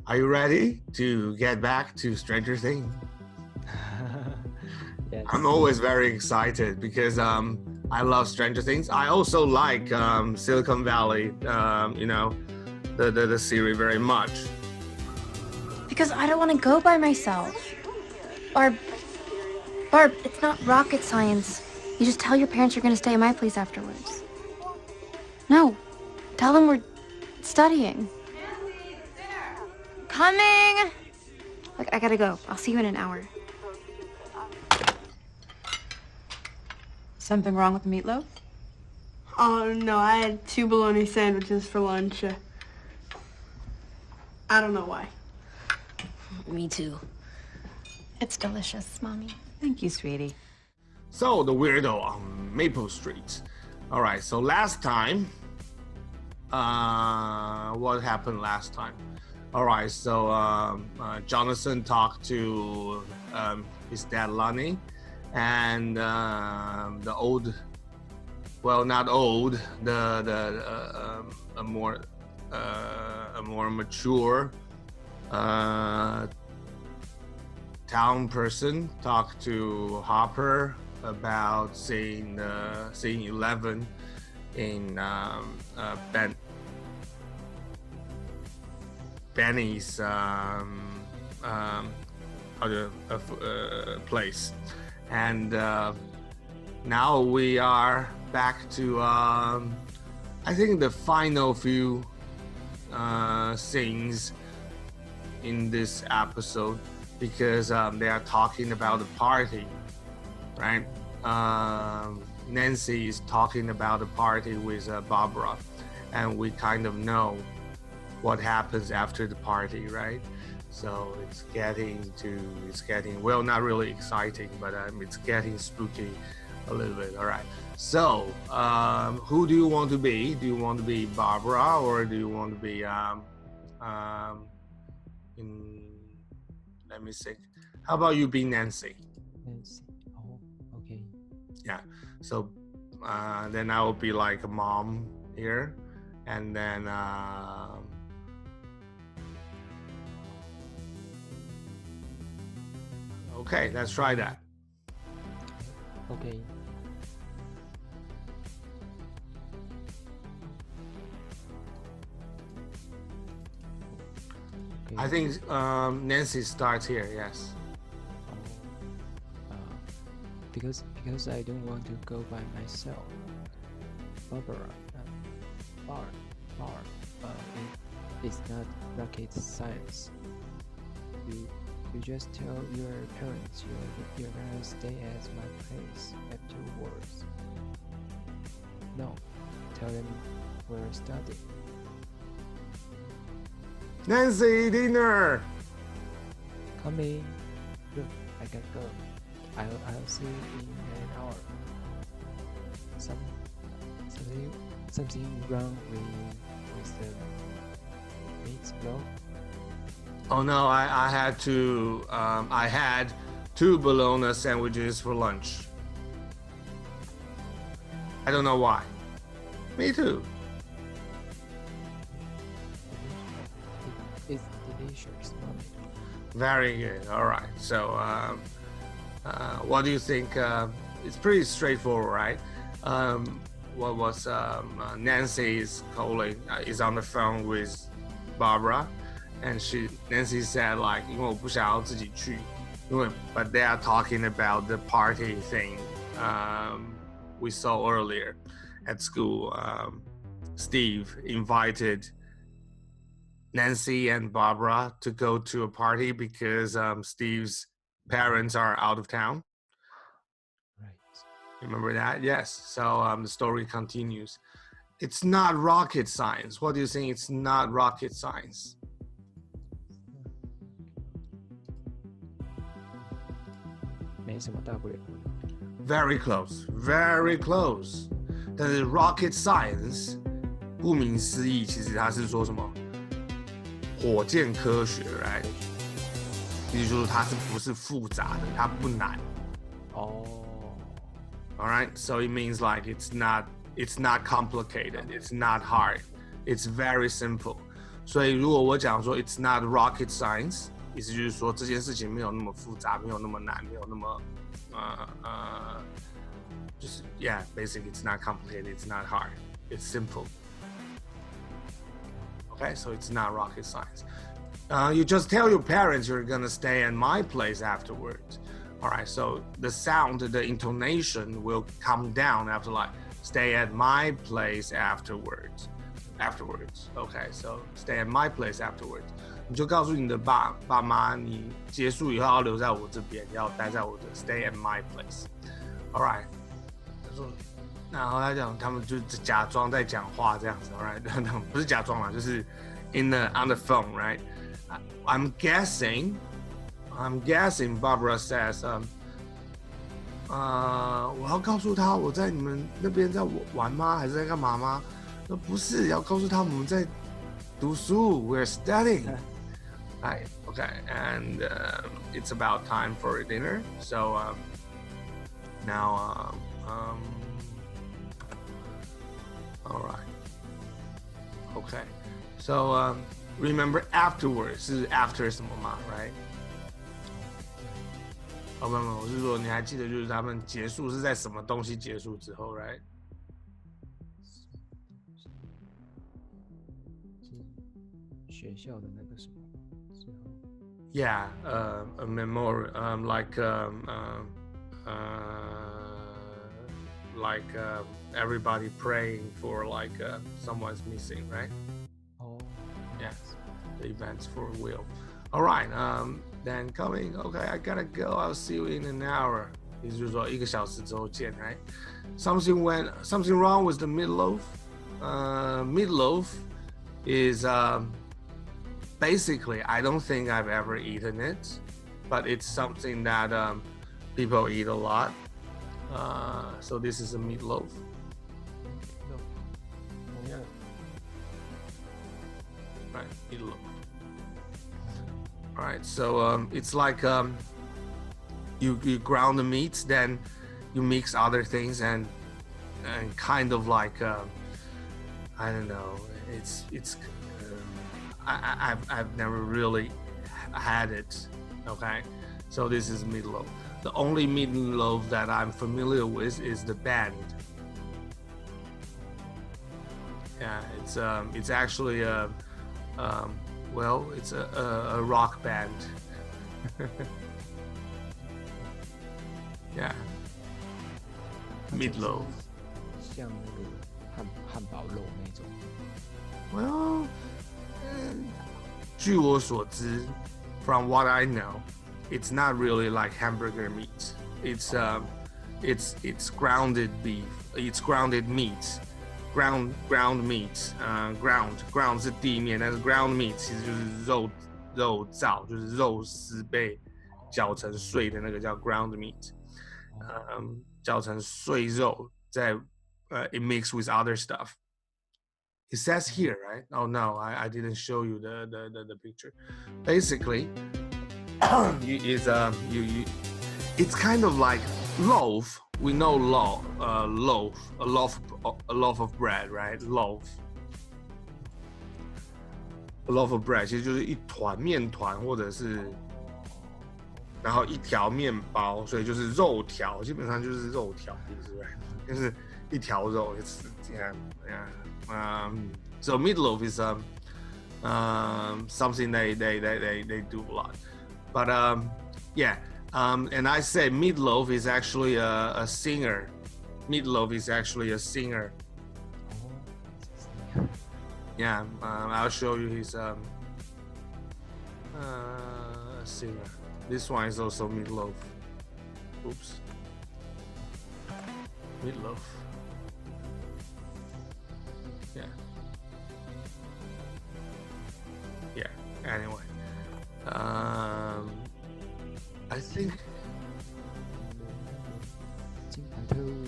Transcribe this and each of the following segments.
Are you ready to get back to Stranger Things? Yes. I'm always very excited because I love Stranger Things. I also like Silicon Valley, the series very much. Because I don't want to go by myself. Barb, it's not rocket science. You just tell your parents you're going to stay at my place afterwards. No, tell them we're studying. Coming! Look, I gotta go. I'll see you in an hour. Something wrong with the meatloaf? Oh, no, I had 2 bologna sandwiches for lunch. I don't know why. Me too. It's delicious, Mommy. Thank you, sweetie. So, the weirdo on Maple Street. All right, so last time, what happened last time? All right, so Jonathan talked to his dad, Lonnie, and the old, well, not old, a more mature town person talked to Hopper about seeing 11 in Benny's place, and now we are back to I think the final few scenes in this episode, because they are talking about the party, right? Nancy is talking about the party with Barbara, and we kind of know what happens after the party, right? So it's getting well, not really exciting, but it's getting spooky a little bit. All right, so who do you want to be? Do you want to be Barbara, or do you want to be let me think. How about you be Nancy? Nancy. Oh, okay. Yeah. So then I will be like a mom here, and then okay, let's try that. Okay. I think Nancy starts here. Yes. Because I don't want to go by myself. Barbara, it's not rocket science. You just tell your parents you're gonna stay at my place afterwards. No, tell them we're studying. Nancy, dinner. Coming. Look, I can go. I'll see you in an hour. Something wrong with the meatloaf? Oh no, I had 2 bologna sandwiches for lunch. I don't know why. Me too. It's delicious, Mommy. Very good. All right. So, what do you think? It's pretty straightforward, right? What was Nancy is calling is on the phone with Barbara, and Nancy said like, 因为我不想要自己去，but they are talking about the party thing we saw earlier at school. Steve invited Nancy and Barbara to go to a party because Steve's parents are out of town. Right. Remember that? Yes. So the story continues. It's not rocket science. What do you think? It's not rocket science. Very close. Very close. 但是 rocket science 顾名思义，其实它是说什么？火箭科学 ，right？ 也就是说它不是复杂的，它不难。All right, so it means like it's not complicated, it's not hard, it's very simple. 所以如果我讲说 it's not rocket science， 意思就是说这件事情没有那么复杂，没有那么难，没有那么就是 yeah basically it's not complicated, it's not hard, it's simple. Okay, so it's not rocket science. You just tell your parents you're gonna stay at my place afterwards. All right, so the sound, the intonation will come down after like stay at my place afterwards. Okay, so stay at my place afterwards. 你就告诉你的爸妈，你结束以后要留在我这边，要待在我的 stay at my place. All right. 他说，然后他讲他们就假装在讲话这样子。All right， 不是假装啦，就是 on the phone, right? I'm guessing, Barbara says, 我要告訴他我在你們那邊在玩嗎？還是在幹嘛嗎？說不是，要告訴他我們在讀書 ，we're studying. Right, okay, and it's about time for dinner. So now, all right, okay. So remember afterwards 是 after 什麼嘛 ，right？ 哦，不，我是說你還記得就是他們結束是在什麼東西結束之後 ，right？ 學校的那個什麼之後 Yeah, a memorial, like everybody praying for like someone's missing, right? Oh, yes, the events for Will. All right, then coming. Okay, I gotta go. I'll see you in an hour. 也就是说1個小時之後見 right? Something wrong with the meatloaf. Meatloaf is basically, I don't think I've ever eaten it, but it's something that people eat a lot. So this is a meatloaf. No. Yeah. Right, meatloaf. All right, so it's like you ground the meat, then you mix other things and kind of like I don't know. It's I've never really had it. Okay, so this is meatloaf. The only meatloaf that I'm familiar with is the band. Yeah, it's actually it's a rock band. Yeah, meatloaf. 像那个汉堡肉那种。Well, 据我所知 from what I know, it's not really like hamburger meat. It's grounded beef. It's grounded meat. Ground meat. Ground 是地面，但是 ground meat 其实就是肉燥，就是肉丝被搅成碎的那个叫 ground meat。搅成碎肉，再it mixed with other stuff. It says here, right? Oh no, I didn't show you the picture. Basically, it's kind of like loaf. We know loaf, a loaf of bread, right? Loaf. A loaf of bread 其实就是一团面团，或者是然后一条面包，所以就是肉条，基本上就是肉条，就是一条肉。So meatloaf is something they do a lot, but yeah, and I say meatloaf is actually a singer. Meatloaf is actually a singer. Yeah, I'll show you his singer. This one is also meatloaf. Oops. Meatloaf. Yeah. Yeah. Anyway, I think. 金牌特务。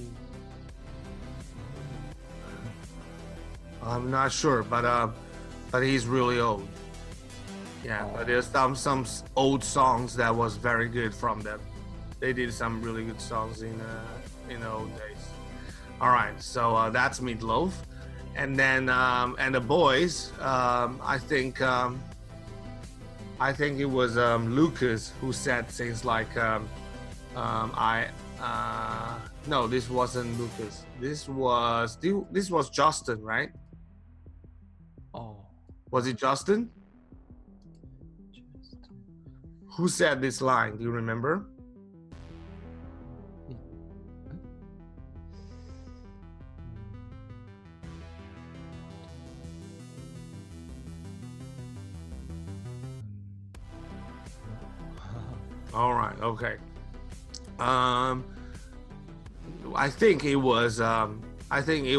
I'm not sure, but he's really old. Yeah, but there's some old songs that was very good from them. They did some really good songs in the old days. All right, so that's meatloaf, and then and the boys, I think it was Lucas who said things like, no, this wasn't Lucas. This was Justin, right? Oh. Was it Justin? Who said this line? Do you remember? All right. Okay. I think it was Dustin. I think it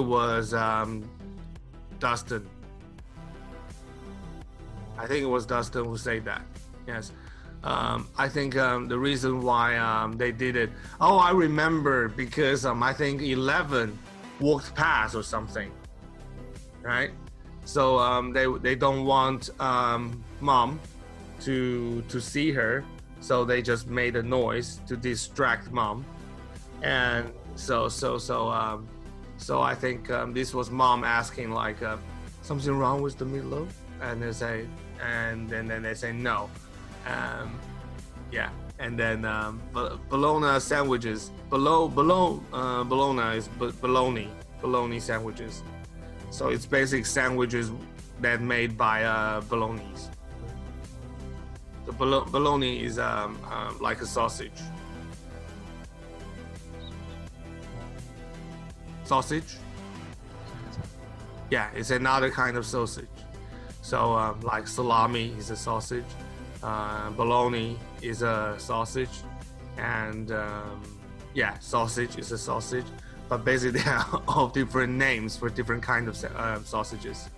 was Dustin who said that. Yes. I think the reason why they did it. Oh, I remember, because I think 11 walked past or something, right? So they don't want mom to see her, so they just made a noise to distract mom, and so I think this was mom asking like something wrong with the meatloaf, and they say, and then they say no. Yeah, and then bologna sandwiches. Bologna is bologna sandwiches. So it's basic sandwiches that made by bolognese. The bologna is like a sausage. Sausage? Yeah, it's another kind of sausage. So like salami is a sausage. Bologna is a sausage, and yeah, sausage is a sausage, but basically they are all different names for different kind of sausages.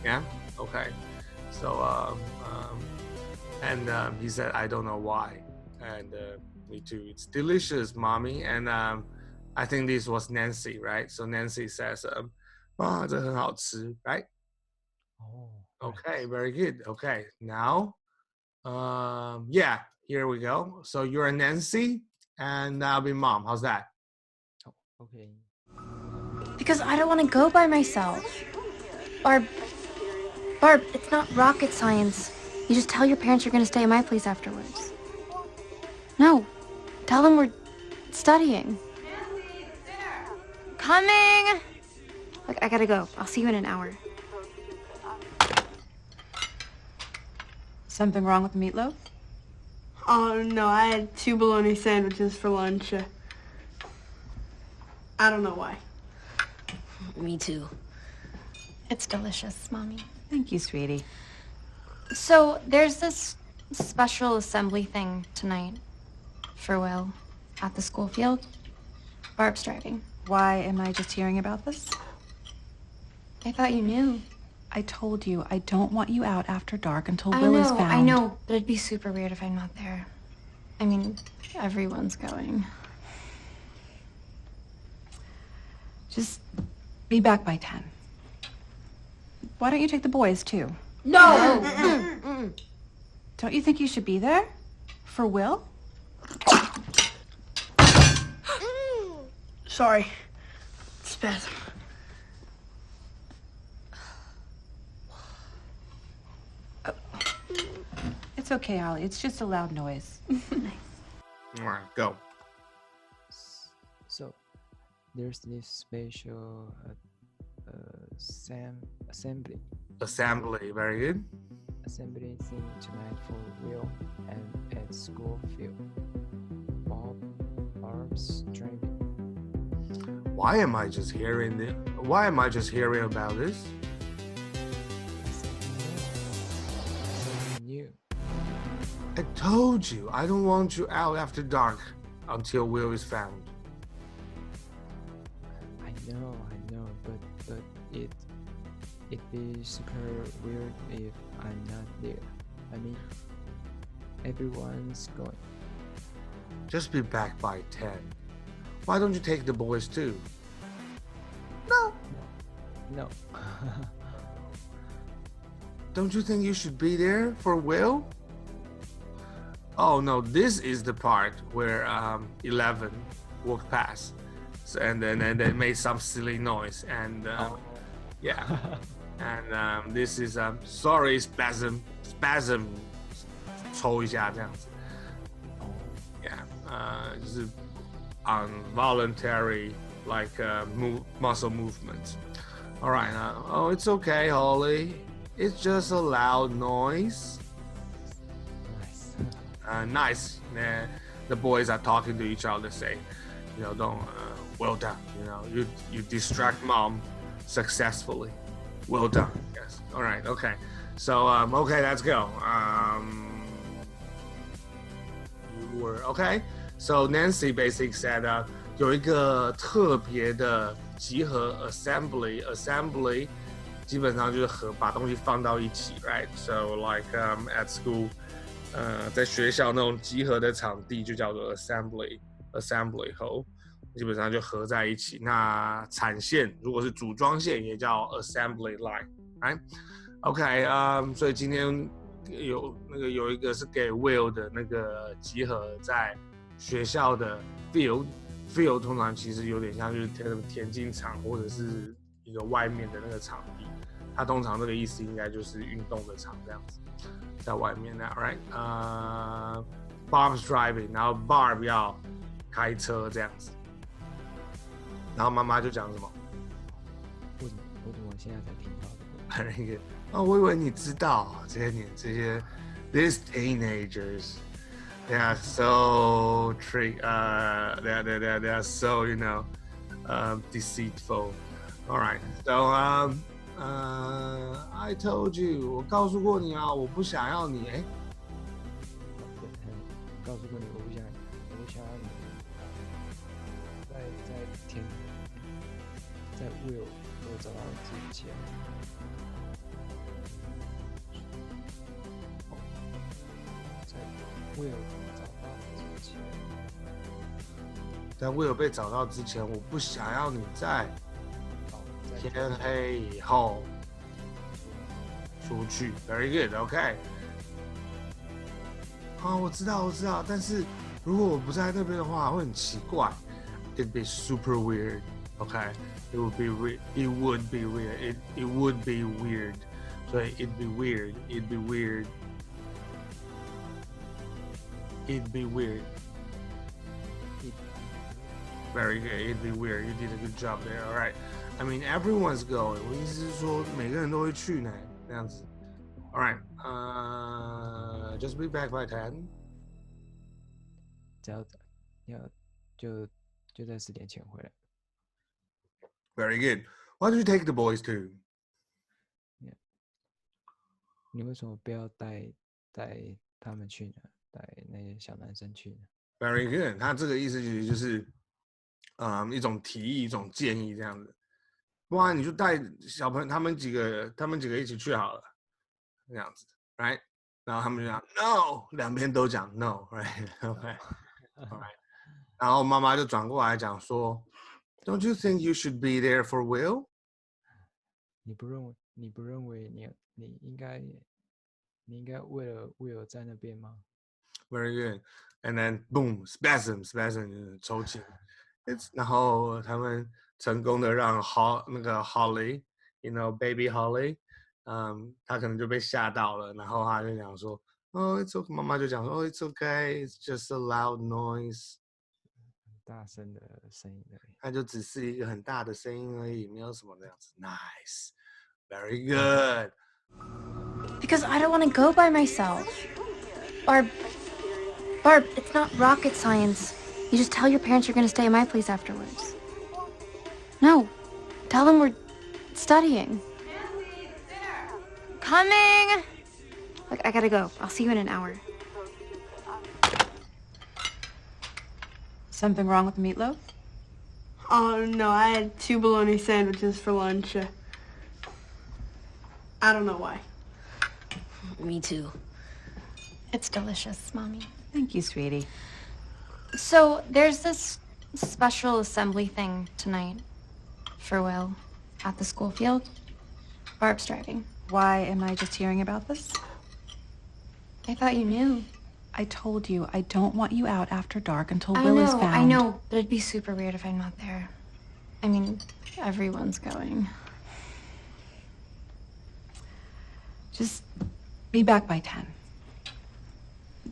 Yeah, okay. So and he said, I don't know why, and me too. It's delicious, mommy. And I think this was Nancy, right? So Nancy says, 哇，这很好吃, right? Oh. Okay, very good. Okay, now, yeah, here we go. So you're Nancy, and I'll be mom. How's that? Oh, okay. Because I don't want to go by myself. Barb, it's not rocket science. You just tell your parents you're going to stay at my place afterwards. No, tell them we're studying. Coming! Look, I gotta go. I'll see you in an hour. Something wrong with the meatloaf? Oh, no, I had 2 bologna sandwiches for lunch. I don't know why. Me too. It's delicious, Mommy. Thank you, sweetie. So, there's this special assembly thing tonight for Will at the school field. Barb's driving. Why am I just hearing about this? I thought you knew. I told you, I don't want you out after dark until Will is found. I know, but it'd be super weird if I'm not there. I mean, everyone's going. Just be back by 10. Why don't you take the boys, too? No! Don't you think you should be there? For Will? Sorry. Spasm. It's okay, Ollie. It's just a loud noise. All right, go. So, there's this special assembly. Assembly, very good. Assembly thing tonight for Will and at school field. Barb's driving. Why am I just hearing about this? I told you, I don't want you out after dark until Will is found. I know, but it'd be super weird if I'm not there. I mean, everyone's going. Just be back by 10. Why don't you take the boys too? No. Don't you think you should be there for Will? Oh no, this is the part where 11 walked past. and then they made some silly noise, and yeah, and this is sorry spasm 抽一下这样子 ，yeah， 就是 involuntary like muscle movement. All right, oh, it's okay, Holly. It's just a loud noise. Nice. The boys are talking to each other, saying, don't. Well done. You distract mom successfully. Well done. Yes. All right. Okay. So okay, let's go. You were okay. So Nancy basically said 有一个特别的集合 assembly 基本上就是把东西放到一起 right? So like at school 在学校那种集合的场地就叫做 assembly hall 基本上就合在一起。那产线如果是组装线也叫 assembly line right? OK 所以今天有一个是给 Will 的那个集合在学校的 field 通常其实有点像就是田径场或者是一个外面的那个场地，它通常这个意思应该就是运动的场这样子，在外面那 right？ Barb's driving， 然后 Barb 要开车这样子，然后妈妈就讲什么？我怎么现在才听到的？那个我以为你知道这些 these teenagers。They are so they are so deceitful. All right. So I told you. 我告诉过你啊，我不想要你。告诉过你，我不想要你。在 Will 找到之前。在 Will 被找到之前，我不想要你在天黑以后出去。Very good, OK。我知道，但是如果我不在那边的话，会很奇怪。It'd be super weird, OK? It would be weird. It would be weird. 所以 it'd be weird. It'd be weird. Very good. It'd be weird. You did a good job there. All right. I mean, everyone's going. 我意思是说，每个人都会去呢，这样子。All right. Just be back by 10. 只要就在10点前回来。Very good. Why don't you take the boys too? Yeah. 你为什么不要带他们去呢？带那些小男生去呢 ？Very good. 他这个意思其实就是，一种提议，一种建议这样子。不然你就带小朋友他们几个一起去好了，这样子 ，right？ 然后他们就讲 no， 两边都讲 no，right？OK，all right。然后妈妈就转过来讲说 ，Don't you think you should be there for Will？ 你不认为你应该为了 Will 在那边吗 ？Very good. And then boom, spasm 抽筋。然后他们成功的让那个 Holly, baby Holly， 他可能就被吓到了，然后他就讲说，it's okay， 妈妈就讲说，it's okay, it's just a loud noise， 很大声的声音而已。它就只是一个很大的声音而已，没有什么这样子。Nice, very good. Because I don't want to go by myself. Barb, it's not rocket science. You just tell your parents you're going to stay at my place afterwards. No, tell them we're studying. Coming! Look, I gotta go. I'll see you in an hour. Something wrong with the meatloaf? Oh, no, I had 2 bologna sandwiches for lunch. I don't know why. Me too. It's delicious, Mommy. Thank you, sweetie. So, there's this special assembly thing tonight for Will at the school field. Barb's driving. Why am I just hearing about this? I thought you knew. I told you I don't want you out after dark until Will is found. I know, but it'd be super weird if I'm not there. I mean, everyone's going. Just be back by 10.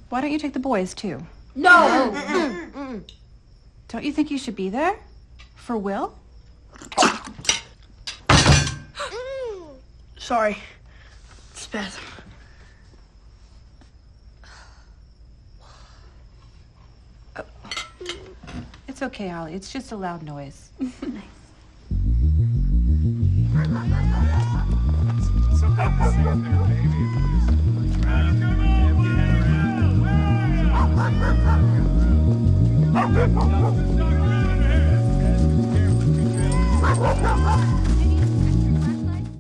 Why don't you take the boys, too? No! Don't you think you should be there? For Will? Sorry. Spasm. It's okay, Ollie. It's just a loud noise. Nice.